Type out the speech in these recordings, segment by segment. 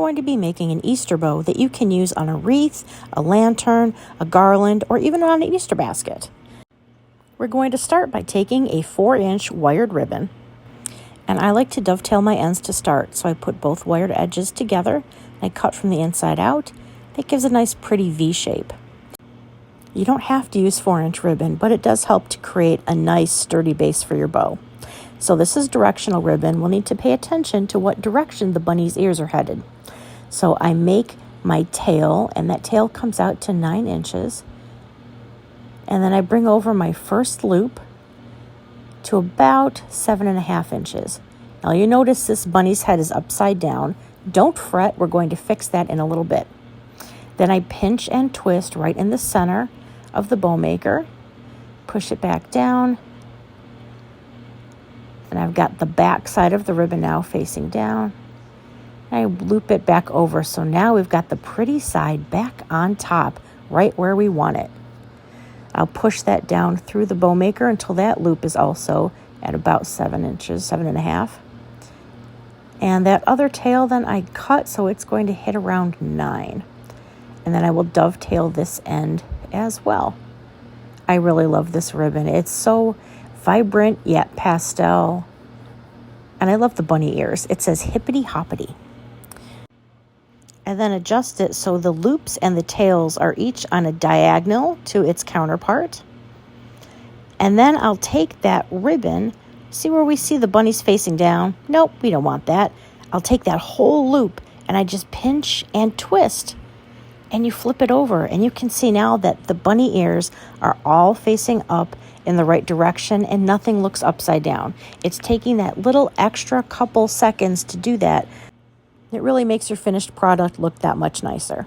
going to be making an Easter bow that you can use on a wreath, a lantern, a garland, or even on an Easter basket. We're going to start by taking a 4-inch wired ribbon, and I like to dovetail my ends to start, so I put both wired edges together, and I cut from the inside out. That gives a nice pretty V shape. You don't have to use 4-inch ribbon, but it does help to create a nice sturdy base for your bow. So this is directional ribbon. We'll need to pay attention to what direction the bunny's ears are headed. So I make my tail, and that tail comes out to 9 inches. And then I bring over my first loop to about 7.5 inches. Now you notice this bunny's head is upside down. Don't fret, we're going to fix that in a little bit. Then I pinch and twist right in the center of the bow maker, push it back down, and I've got the back side of the ribbon now facing down. I loop it back over, so now we've got the pretty side back on top, right where we want it. I'll push that down through the bow maker until that loop is also at about 7 inches, 7.5. And that other tail then I cut, so it's going to hit around 9. And then I will dovetail this end as well. I really love this ribbon. It's so vibrant yet pastel. And I love the bunny ears. It says hippity hoppity. And then adjust it so the loops and the tails are each on a diagonal to its counterpart. And then I'll take that ribbon. See where we see the bunnies facing down? Nope, we don't want that. I'll take that whole loop and I just pinch and twist. And you flip it over, and you can see now that the bunny ears are all facing up in the right direction and nothing looks upside down. It's taking that little extra couple seconds to do that. It really makes your finished product look that much nicer.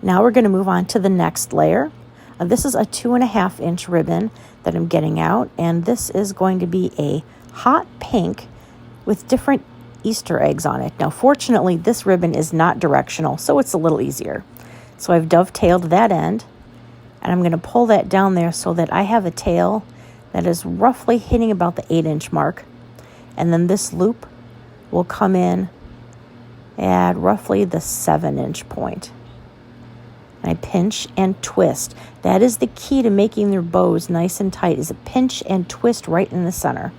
Now we're going to move on to the next layer. This is a 2.5-inch ribbon that I'm getting out, and this is going to be a hot pink with different Easter eggs on it. Now, fortunately, this ribbon is not directional, so it's a little easier. So I've dovetailed that end, and I'm going to pull that down there so that I have a tail that is roughly hitting about the 8-inch mark. And then this loop will come in at roughly the 7-inch point. And I pinch and twist. That is the key to making their bows nice and tight, is a pinch and twist right in the center.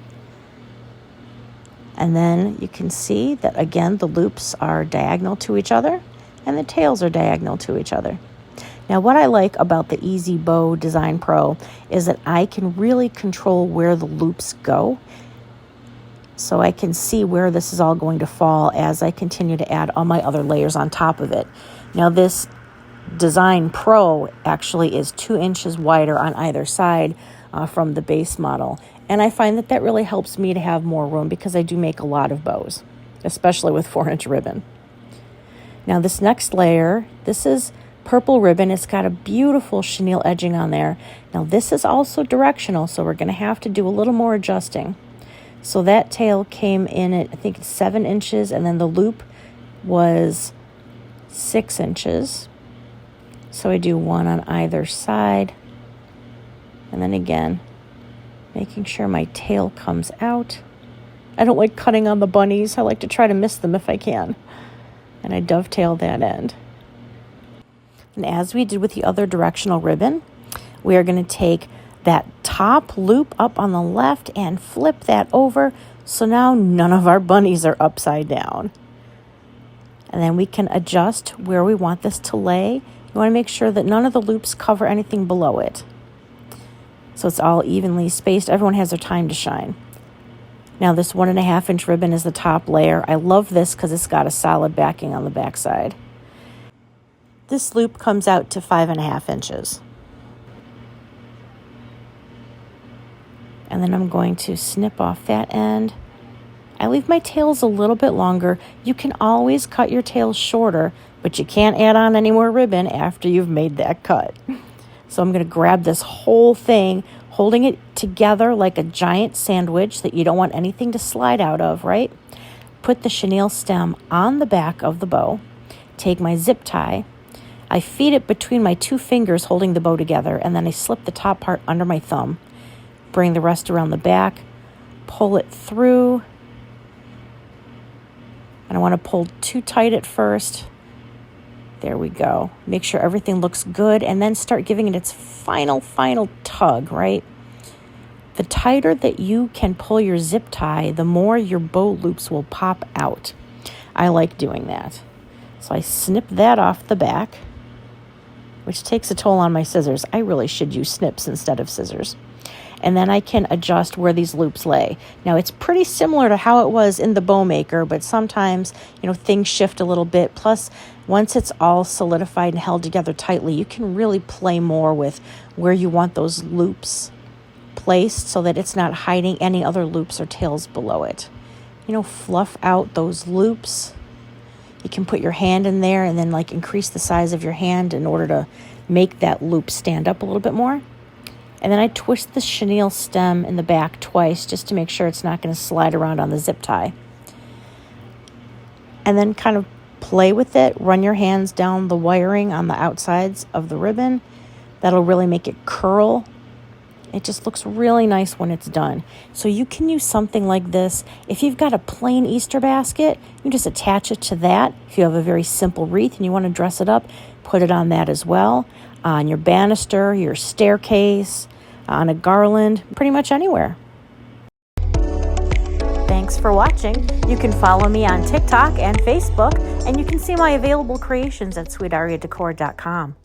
And then you can see that, again, the loops are diagonal to each other and the tails are diagonal to each other. Now, what I like about the Easy Bow Design Pro is that I can really control where the loops go. So I can see where this is all going to fall as I continue to add all my other layers on top of it. Now, this Design Pro actually is 2 inches wider on either side from the base model. And I find that that really helps me to have more room because I do make a lot of bows, especially with 4-inch ribbon. Now this next layer, this is purple ribbon. It's got a beautiful chenille edging on there. Now this is also directional, so we're going to have to do a little more adjusting. So that tail came in at, I think, 7 inches, and then the loop was 6 inches. So I do one on either side. And then again, making sure my tail comes out. I don't like cutting on the bunnies. I like to try to miss them if I can. And I dovetail that end. And as we did with the other directional ribbon, we are going to take that top loop up on the left and flip that over. So now none of our bunnies are upside down. And then we can adjust where we want this to lay. You want to make sure that none of the loops cover anything below it. So it's all evenly spaced. Everyone has their time to shine. Now this 1.5-inch ribbon is the top layer. I love this because it's got a solid backing on the back side. This loop comes out to 5.5 inches. And then I'm going to snip off that end. I leave my tails a little bit longer. You can always cut your tails shorter, but you can't add on any more ribbon after you've made that cut. So I'm going to grab this whole thing, holding it together like a giant sandwich that you don't want anything to slide out of, right? Put the chenille stem on the back of the bow. Take my zip tie. I feed it between my 2 fingers holding the bow together, and then I slip the top part under my thumb. Bring the rest around the back. Pull it through. I don't want to pull too tight at first. There we go. Make sure everything looks good and then start giving it its final tug, right? The tighter that you can pull your zip tie, the more your bow loops will pop out. I like doing that. So I snip that off the back, which takes a toll on my scissors. I really should use snips instead of scissors. And then I can adjust where these loops lay. Now, it's pretty similar to how it was in the Bowmaker, but sometimes, things shift a little bit. Plus, once it's all solidified and held together tightly, you can really play more with where you want those loops placed so that it's not hiding any other loops or tails below it. Fluff out those loops. You can put your hand in there and then increase the size of your hand in order to make that loop stand up a little bit more. And then I twist the chenille stem in the back twice just to make sure it's not going to slide around on the zip tie. And then kind of play with it. Run your hands down the wiring on the outsides of the ribbon. That'll really make it curl. It just looks really nice when it's done. So you can use something like this. If you've got a plain Easter basket, you just attach it to that. If you have a very simple wreath and you want to dress it up, put it on that as well. On your banister, your staircase, on a garland, pretty much anywhere. Thanks for watching. You can follow me on TikTok and Facebook, and you can see my available creations at sweetariadecor.com.